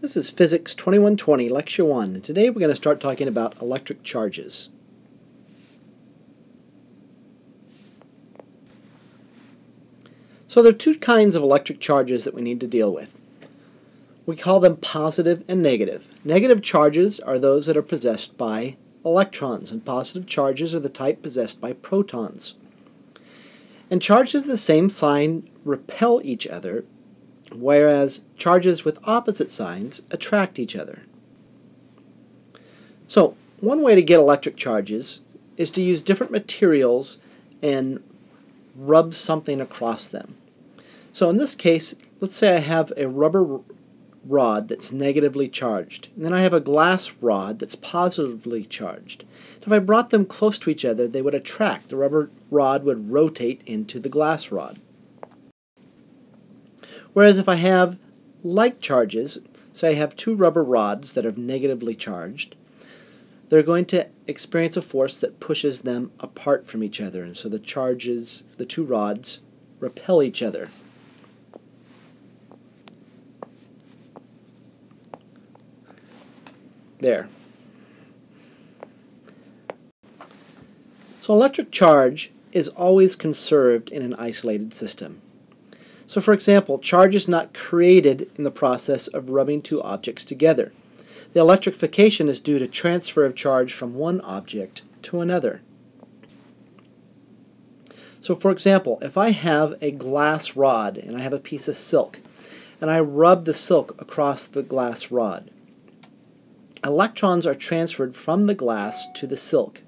This is Physics 2120, Lecture 1, and today we're going to start talking about electric charges. So there are two kinds of electric charges that we need to deal with. We call them positive and negative. Negative charges are those that are possessed by electrons, and positive charges are the type possessed by protons. And charges of the same sign repel each other, whereas charges with opposite signs attract each other. So, one way to get electric charges is to use different materials and rub something across them. So in this case, let's say I have a rubber rod that's negatively charged, and then I have a glass rod that's positively charged. If I brought them close to each other, they would attract. The rubber rod would rotate into the glass rod. Whereas if I have like charges, say I have two rubber rods that are negatively charged, they're going to experience a force that pushes them apart from each other, and so the charges, the two rods, repel each other. There. So electric charge is always conserved in an isolated system. So for example, charge is not created in the process of rubbing two objects together. The electrification is due to transfer of charge from one object to another. So for example, if I have a glass rod and I have a piece of silk, and I rub the silk across the glass rod, electrons are transferred from the glass to the silk.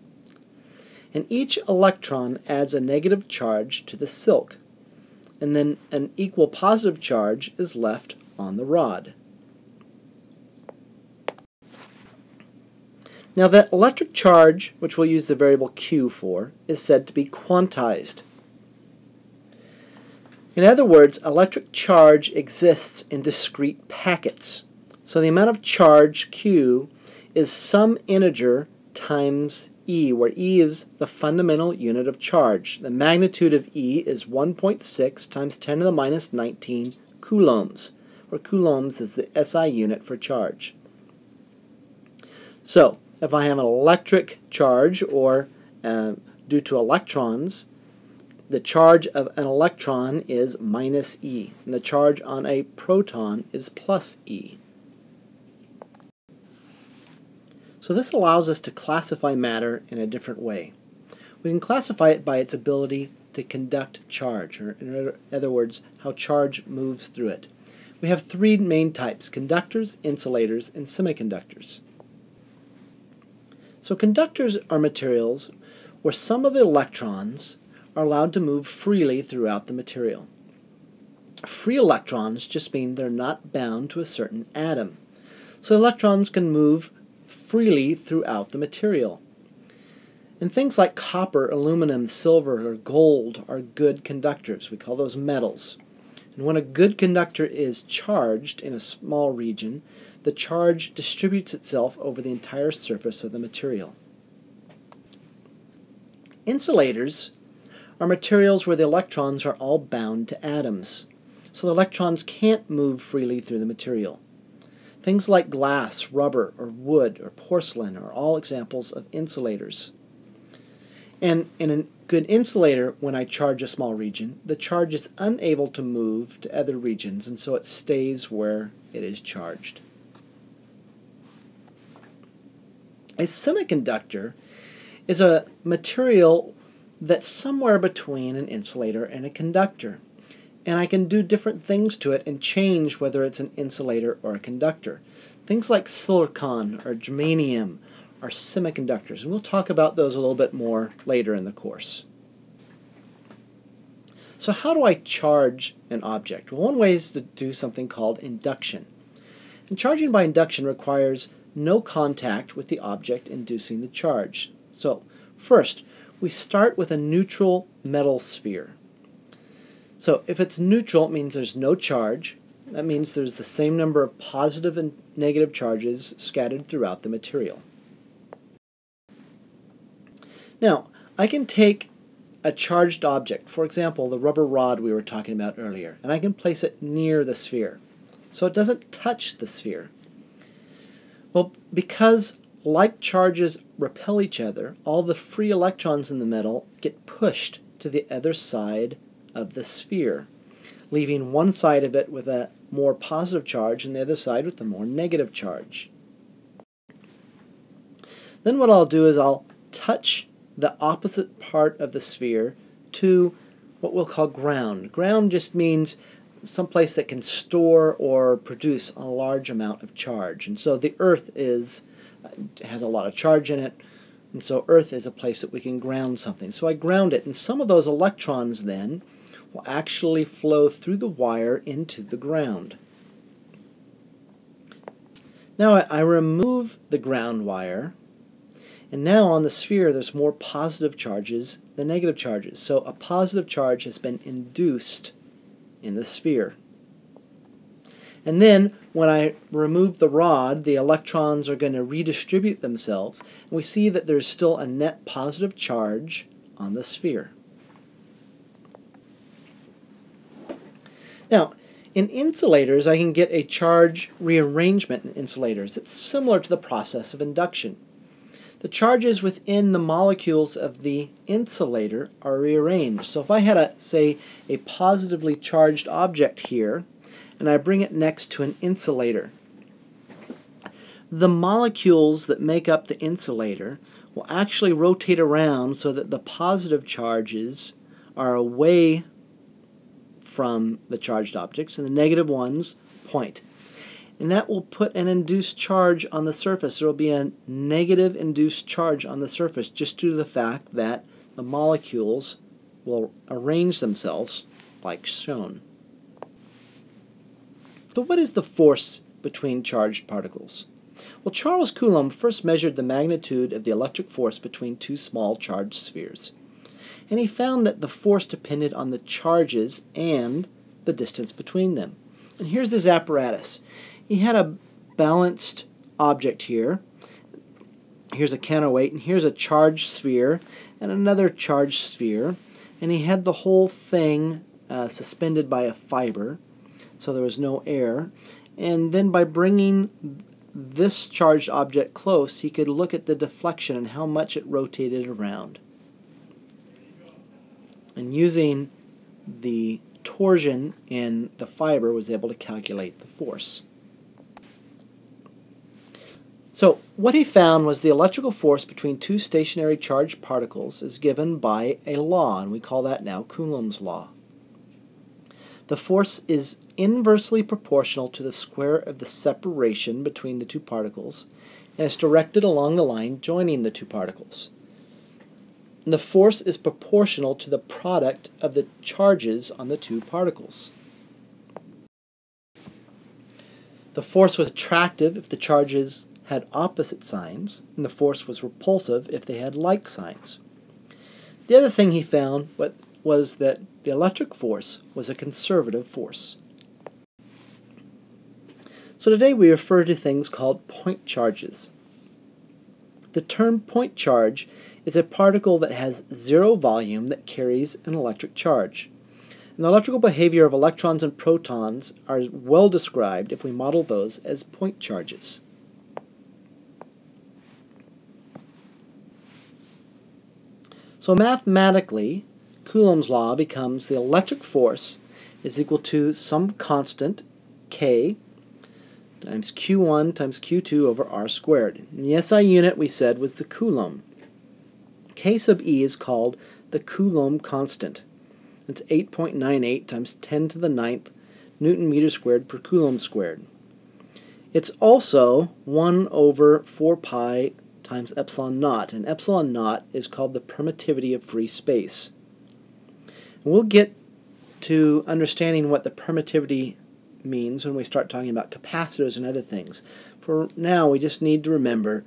And each electron adds a negative charge to the silk, and then an equal positive charge is left on the rod. Now that electric charge, which we'll use the variable Q for, is said to be quantized. In other words, electric charge exists in discrete packets. So the amount of charge Q is some integer times E, where E is the fundamental unit of charge. The magnitude of E is 1.6 times 10 to the minus 19 coulombs, where coulombs is the SI unit for charge. So, if I have an electric charge, or due to electrons, the charge of an electron is minus E, and the charge on a proton is plus E. So this allows us to classify matter in a different way. We can classify it by its ability to conduct charge, or in other words, how charge moves through it. We have three main types: conductors, insulators, and semiconductors. So conductors are materials where some of the electrons are allowed to move freely throughout the material. Free electrons just mean they're not bound to a certain atom. So electrons can move freely throughout the material. And things like copper, aluminum, silver, or gold are good conductors. We call those metals. And when a good conductor is charged in a small region, the charge distributes itself over the entire surface of the material. Insulators are materials where the electrons are all bound to atoms, so the electrons can't move freely through the material. Things like glass, rubber, or wood, or porcelain are all examples of insulators. And in a good insulator, when I charge a small region, the charge is unable to move to other regions, and so it stays where it is charged. A semiconductor is a material that's somewhere between an insulator and a conductor. And I can do different things to it and change whether it's an insulator or a conductor. Things like silicon or germanium are semiconductors, and we'll talk about those a little bit more later in the course. So how do I charge an object? Well, one way is to do something called induction. And charging by induction requires no contact with the object inducing the charge. So first, we start with a neutral metal sphere. So if it's neutral, it means there's no charge. That means there's the same number of positive and negative charges scattered throughout the material. Now, I can take a charged object, for example, the rubber rod we were talking about earlier, and I can place it near the sphere, so it doesn't touch the sphere. Well, because like charges repel each other, all the free electrons in the middle get pushed to the other side of the sphere, leaving one side of it with a more positive charge and the other side with a more negative charge. Then what I'll do is I'll touch the opposite part of the sphere to what we'll call ground. Ground just means someplace that can store or produce a large amount of charge. And so the Earth has a lot of charge in it, and so Earth is a place that we can ground something. So I ground it, and some of those electrons then will actually flow through the wire into the ground. Now I remove the ground wire, and now on the sphere there's more positive charges than negative charges. So a positive charge has been induced in the sphere. And then when I remove the rod, the electrons are going to redistribute themselves, and we see that there's still a net positive charge on the sphere. Now, in insulators, I can get a charge rearrangement in insulators. It's similar to the process of induction. The charges within the molecules of the insulator are rearranged. So if I had, say, a positively charged object here, and I bring it next to an insulator, the molecules that make up the insulator will actually rotate around so that the positive charges are away from the charged objects and the negative ones point. And that will put an induced charge on the surface. There will be a negative induced charge on the surface just due to the fact that the molecules will arrange themselves like shown. So what is the force between charged particles? Well, Charles Coulomb first measured the magnitude of the electric force between two small charged spheres. And he found that the force depended on the charges and the distance between them. And here's his apparatus. He had a balanced object here. Here's a counterweight, and here's a charged sphere and another charged sphere. And he had the whole thing suspended by a fiber, so there was no air. And then by bringing this charged object close, he could look at the deflection and how much it rotated around. And using the torsion in the fiber was able to calculate the force. So what he found was the electrical force between two stationary charged particles is given by a law, and we call that now Coulomb's law. The force is inversely proportional to the square of the separation between the two particles, and is directed along the line joining the two particles. And the force is proportional to the product of the charges on the two particles. The force was attractive if the charges had opposite signs, and the force was repulsive if they had like signs. The other thing he found was that the electric force was a conservative force. So today we refer to things called point charges. The term point charge is a particle that has zero volume that carries an electric charge. And the electrical behavior of electrons and protons are well described if we model those as point charges. So mathematically, Coulomb's law becomes the electric force is equal to some constant, K, times Q1 times Q2 over R squared. And the SI unit we said was the Coulomb. K sub E is called the Coulomb constant. It's 8.98 times 10 to the 9th Newton meter squared per Coulomb squared. It's also 1 over 4 pi times epsilon naught, and epsilon naught is called the permittivity of free space. And we'll get to understanding what the permittivity means when we start talking about capacitors and other things. For now, we just need to remember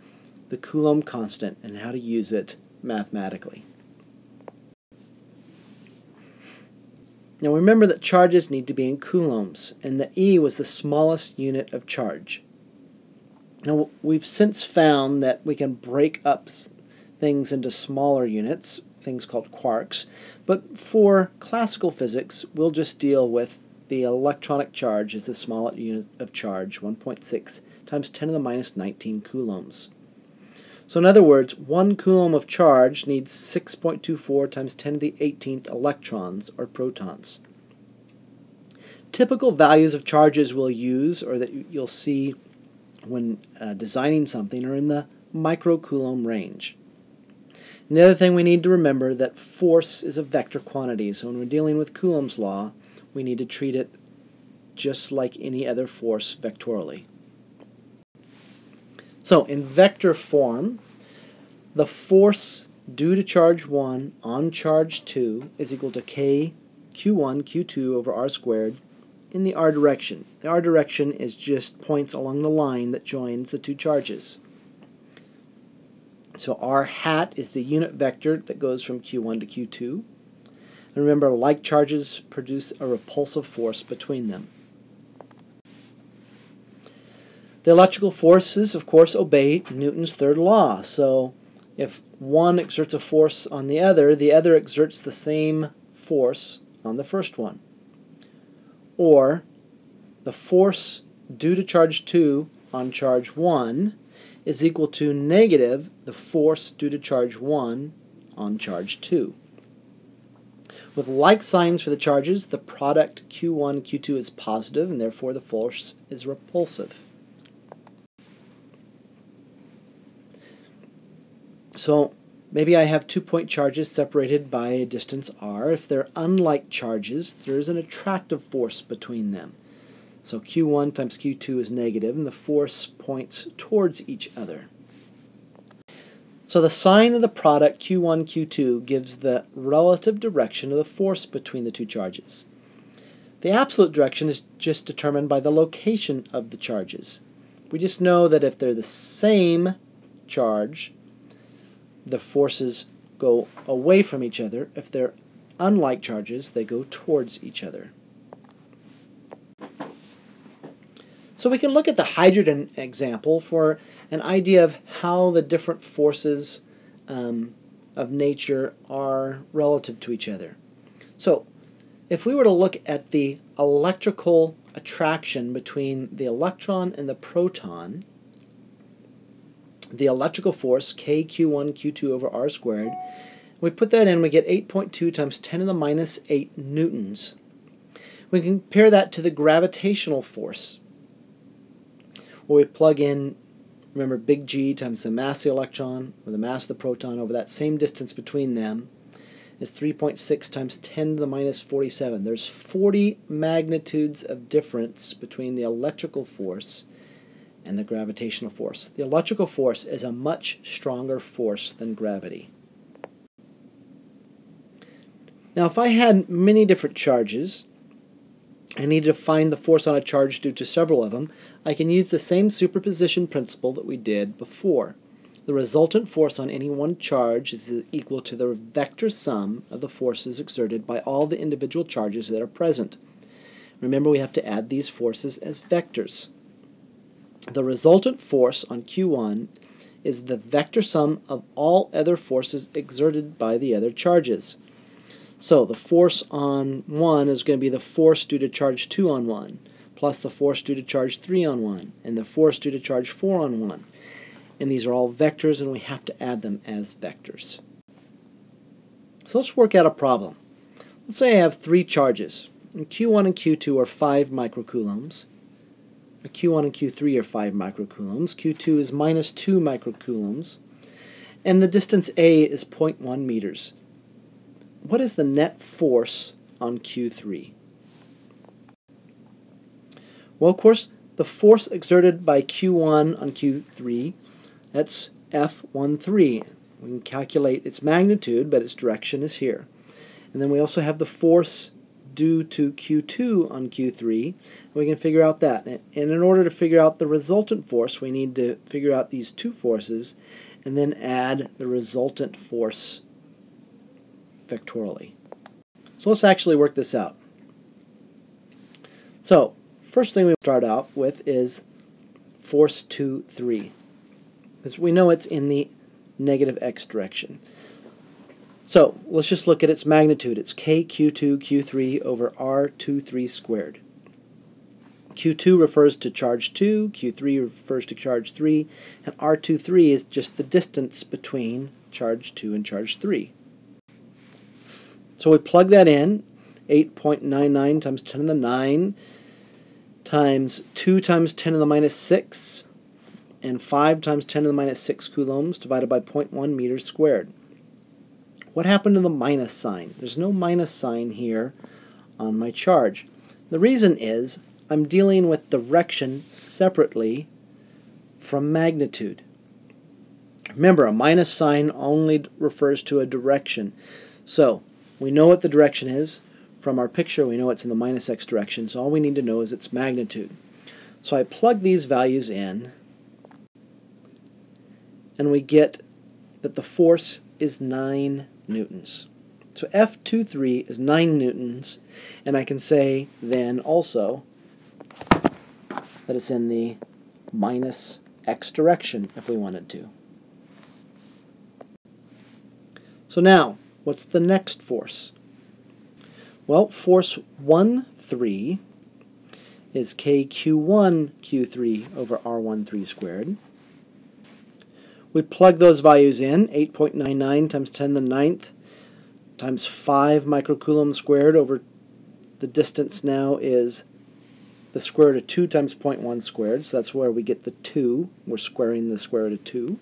the Coulomb constant and how to use it mathematically. Now remember that charges need to be in coulombs, and the E was the smallest unit of charge. Now we've since found that we can break up things into smaller units, things called quarks, but for classical physics we'll just deal with the electronic charge is the smallest unit of charge, 1.6 times 10 to the minus 19 coulombs. So in other words, 1 coulomb of charge needs 6.24 times 10 to the 18th electrons, or protons. Typical values of charges we'll use, or that you'll see when designing something, are in the microcoulomb range. And the other thing we need to remember that force is a vector quantity, so when we're dealing with Coulomb's law, we need to treat it just like any other force vectorially. So in vector form, the force due to charge 1 on charge 2 is equal to k q1 q2 over r squared in the r direction. The r direction is just points along the line that joins the two charges. So r hat is the unit vector that goes from q1 to q2. And remember, like charges produce a repulsive force between them. The electrical forces, of course, obey Newton's third law. So if one exerts a force on the other exerts the same force on the first one. Or the force due to charge 2 on charge 1 is equal to negative the force due to charge 1 on charge 2. With like signs for the charges, the product Q1, Q2 is positive, and therefore the force is repulsive. So maybe I have 2-point charges separated by a distance r. If they're unlike charges, there is an attractive force between them. So Q1 times Q2 is negative, and the force points towards each other. So the sign of the product Q1, Q2 gives the relative direction of the force between the two charges. The absolute direction is just determined by the location of the charges. We just know that if they're the same charge, the forces go away from each other. If they're unlike charges, they go towards each other. So we can look at the hydrogen example for an idea of how the different forces of nature are relative to each other. So if we were to look at the electrical attraction between the electron and the proton, the electrical force, kq1 q2 over r squared, we put that in, we get 8.2 times 10 to the minus 8 newtons. We can compare that to the gravitational force, where we plug in, remember, big G times the mass of the electron, or the mass of the proton, over that same distance between them, is 3.6 times 10 to the minus 47. There's 40 magnitudes of difference between the electrical force and the gravitational force. The electrical force is a much stronger force than gravity. Now, if I had many different charges, I need to find the force on a charge due to several of them, I can use the same superposition principle that we did before. The resultant force on any one charge is equal to the vector sum of the forces exerted by all the individual charges that are present. Remember, we have to add these forces as vectors. The resultant force on Q1 is the vector sum of all other forces exerted by the other charges. So the force on 1 is going to be the force due to charge 2 on 1, plus the force due to charge 3 on 1, and the force due to charge 4 on 1. And these are all vectors, and we have to add them as vectors. So let's work out a problem. Let's say I have 3 charges. And Q1 and Q2 are 5 microcoulombs. Q1 and Q3 are 5 microcoulombs. Q2 is minus 2 microcoulombs. And the distance A is 0.1 meters. What is the net force on Q3? Well, of course, the force exerted by Q1 on Q3, that's F13. We can calculate its magnitude, but its direction is here. And then we also have the force due to Q2 on Q3. We can figure out that. And in order to figure out the resultant force, we need to figure out these two forces and then add the resultant force vectorially. So let's actually work this out. So first thing we start out with is force 2, 3. Because we know it's in the negative x direction. So let's just look at its magnitude. It's kq2q3 over r23 squared. Q2 refers to charge 2, Q3 refers to charge 3, and R23 is just the distance between charge 2 and charge 3. So we plug that in, 8.99 times 10 to the 9 times 2 times 10 to the minus 6, and 5 times 10 to the minus 6 coulombs divided by 0.1 meters squared. What happened to the minus sign? There's no minus sign here on my charge. The reason is I'm dealing with direction separately from magnitude. Remember, a minus sign only refers to a direction. So we know what the direction is. From our picture, we know it's in the minus x direction, so all we need to know is its magnitude. So I plug these values in, and we get that the force is 9 newtons. So F23 is 9 newtons, and I can say then also that it's in the minus x direction if we wanted to. So now, what's the next force? Well, force 1,3 is kq1q3 over r13 squared. We plug those values in, 8.99 times 10 to the 9th times 5 microcoulombs squared over the distance now is the square root of 2 times 0.1 squared, so that's where we get the 2. We're squaring the square root of 2.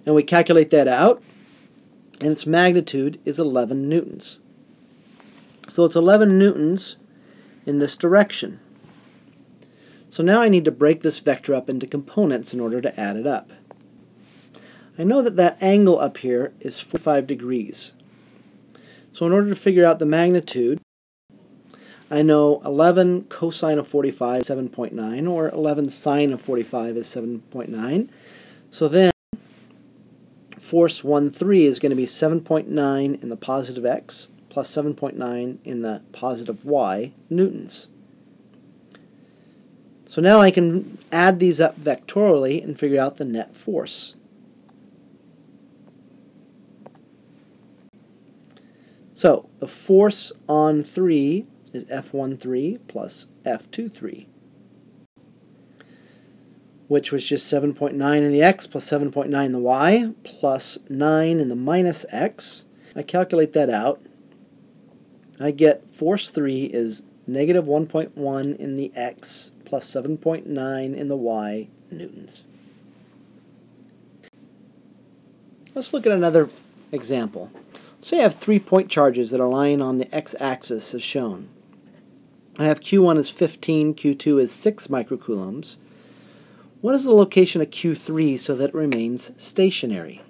And we calculate that out, and its magnitude is 11 newtons. So it's 11 newtons in this direction. So now I need to break this vector up into components in order to add it up. I know that that angle up here is 45 degrees. So in order to figure out the magnitude, I know 11 cosine of 45 is 7.9, or 11 sine of 45 is 7.9. So then force 1,3 is going to be 7.9 in the positive x plus 7.9 in the positive y newtons. So now I can add these up vectorially and figure out the net force. So the force on 3 is F13 plus F23, which was just 7.9 in the x plus 7.9 in the y plus 9 in the minus x. I calculate that out. I get force 3 is negative 1.1 in the x plus 7.9 in the y newtons. Let's look at another example. Say I have 3-point charges that are lying on the x-axis as shown. I have Q1 is 15, Q2 is 6 microcoulombs. What is the location of Q3 so that it remains stationary?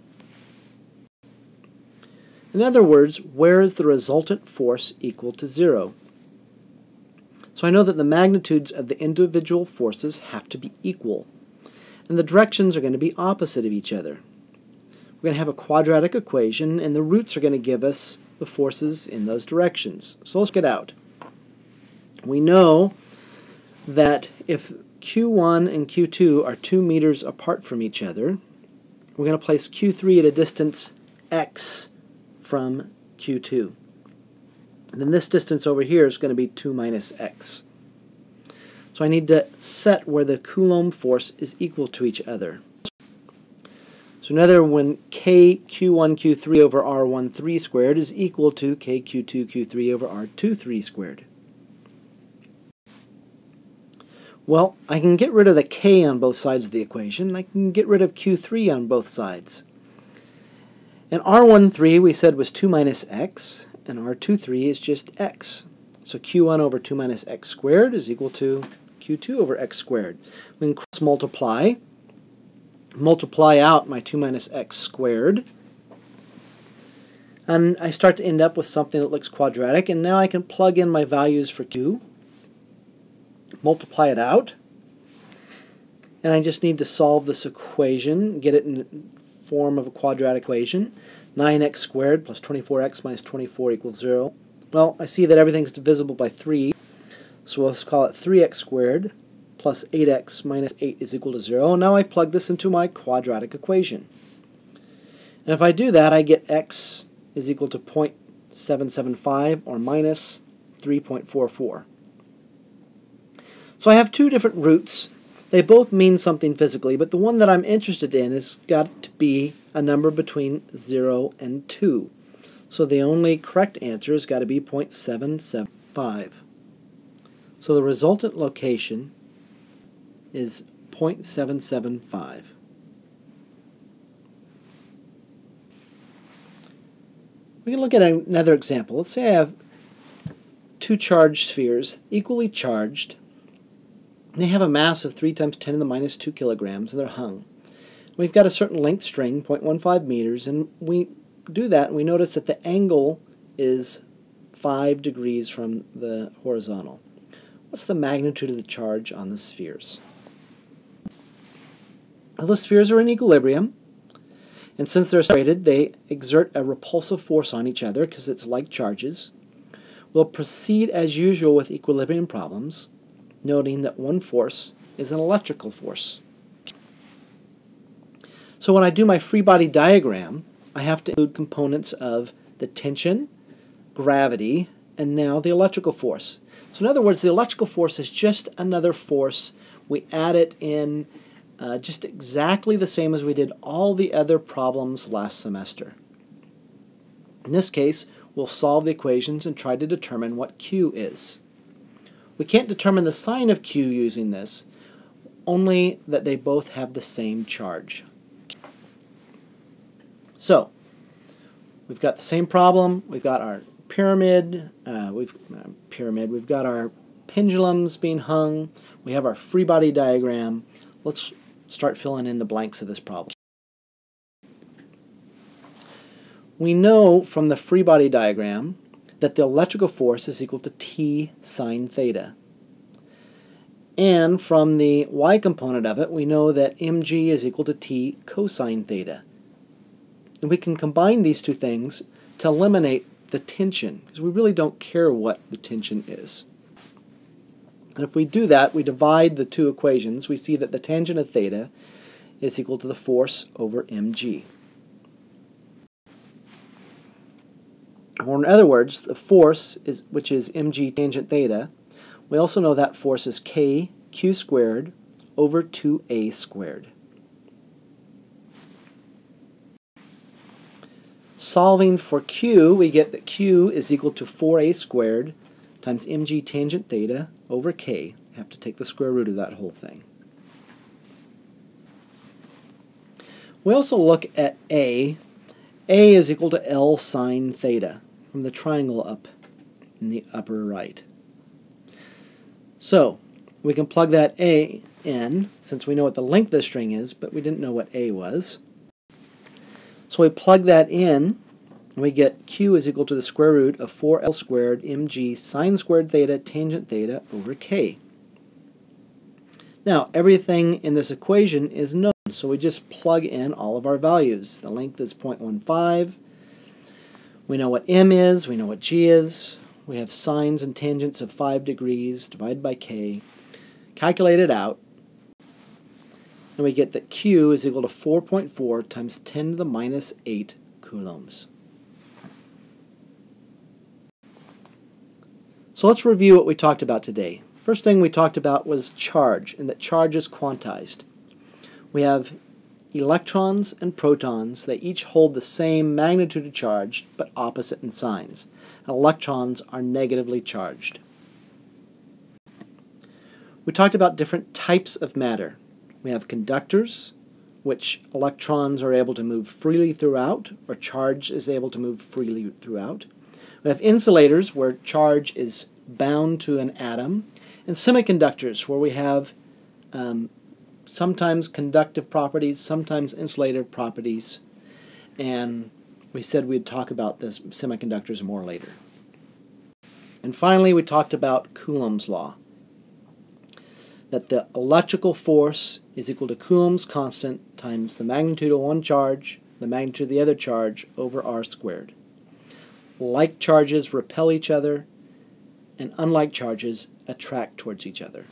In other words, where is the resultant force equal to 0? So I know that the magnitudes of the individual forces have to be equal, and the directions are going to be opposite of each other. We're going to have a quadratic equation, and the roots are going to give us the forces in those directions. So let's get out. We know that if Q1 and Q2 are 2 meters apart from each other, we're going to place Q3 at a distance x from Q2. And then this distance over here is going to be 2 minus x. So I need to set where the Coulomb force is equal to each other. So another when kq1q3 over r13 squared is equal to kq2q3 over r23 squared. Well, I can get rid of the k on both sides of the equation. I can get rid of q3 on both sides. And r13 we said was 2 minus x, and r23 is just x. So q1 over 2 minus x squared is equal to q2 over x squared. We can cross multiply out my 2 minus x squared, and I start to end up with something that looks quadratic, and now I can plug in my values for q, multiply it out, and I just need to solve this equation, get it in the form of a quadratic equation. 9x squared plus 24x minus 24 equals 0. Well, I see that everything's divisible by 3, so let's call it 3x squared plus 8x minus 8 is equal to 0. Now I plug this into my quadratic equation. And if I do that, I get x is equal to 0.775 or minus 3.44. So I have two different roots. They both mean something physically, but the one that I'm interested in has got to be a number between 0 and 2. So the only correct answer has got to be 0.775. So the resultant location is 0.775. We can look at another example. Let's say I have two charged spheres, equally charged, and they have a mass of 3 times 10 to the minus 2 kilograms, and they're hung. We've got a certain length string, 0.15 meters, and we do that, and we notice that the angle is 5 degrees from the horizontal. What's the magnitude of the charge on the spheres? Well, the spheres are in equilibrium, and since they're separated, they exert a repulsive force on each other because it's like charges. We'll proceed as usual with equilibrium problems, noting that one force is an electrical force. So when I do my free body diagram, I have to include components of the tension, gravity, and now the electrical force. So in other words, the electrical force is just another force. We add it in just exactly the same as we did all the other problems last semester. In this case, we'll solve the equations and try to determine what Q is. We can't determine the sign of Q using this, only that they both have the same charge. So, we've got the same problem. We've got our pyramid. We've got our pendulums being hung. We have our free body diagram. Let's start filling in the blanks of this problem. We know from the free body diagram that the electrical force is equal to T sine theta. And from the y component of it, we know that mg is equal to T cosine theta. And we can combine these two things to eliminate the tension, because we really don't care what the tension is. And if we do that, we divide the two equations, we see that the tangent of theta is equal to the force over mg. Or in other words, the force, which is mg tangent theta, we also know that force is kq squared over 2a squared. Solving for q, we get that q is equal to 4a squared times mg tangent theta over k. You have to take the square root of that whole thing. We also look at a. A is equal to L sine theta from the triangle up in the upper right. So we can plug that a in, since we know what the length of the string is, but we didn't know what a was. So we plug that in, and we get q is equal to the square root of 4l squared mg sine squared theta tangent theta over k. Now, everything in this equation is known, so we just plug in all of our values. The length is 0.15. We know what m is, we know what g is. We have sines and tangents of 5 degrees divided by k. Calculate it out, and we get that q is equal to 4.4 times 10 to the minus 8 coulombs. So let's review what we talked about today. First thing we talked about was charge, and that charge is quantized. We have electrons and protons. They each hold the same magnitude of charge, but opposite in signs. And electrons are negatively charged. We talked about different types of matter. We have conductors, which electrons are able to move freely throughout, or charge is able to move freely throughout. We have insulators, where charge is bound to an atom, and semiconductors, where we have sometimes conductive properties, sometimes insulative properties, and we said we'd talk about this semiconductors more later. And finally, we talked about Coulomb's law, that the electrical force is equal to Coulomb's constant times the magnitude of one charge, the magnitude of the other charge, over r squared. Like charges repel each other, and unlike charges attract towards each other.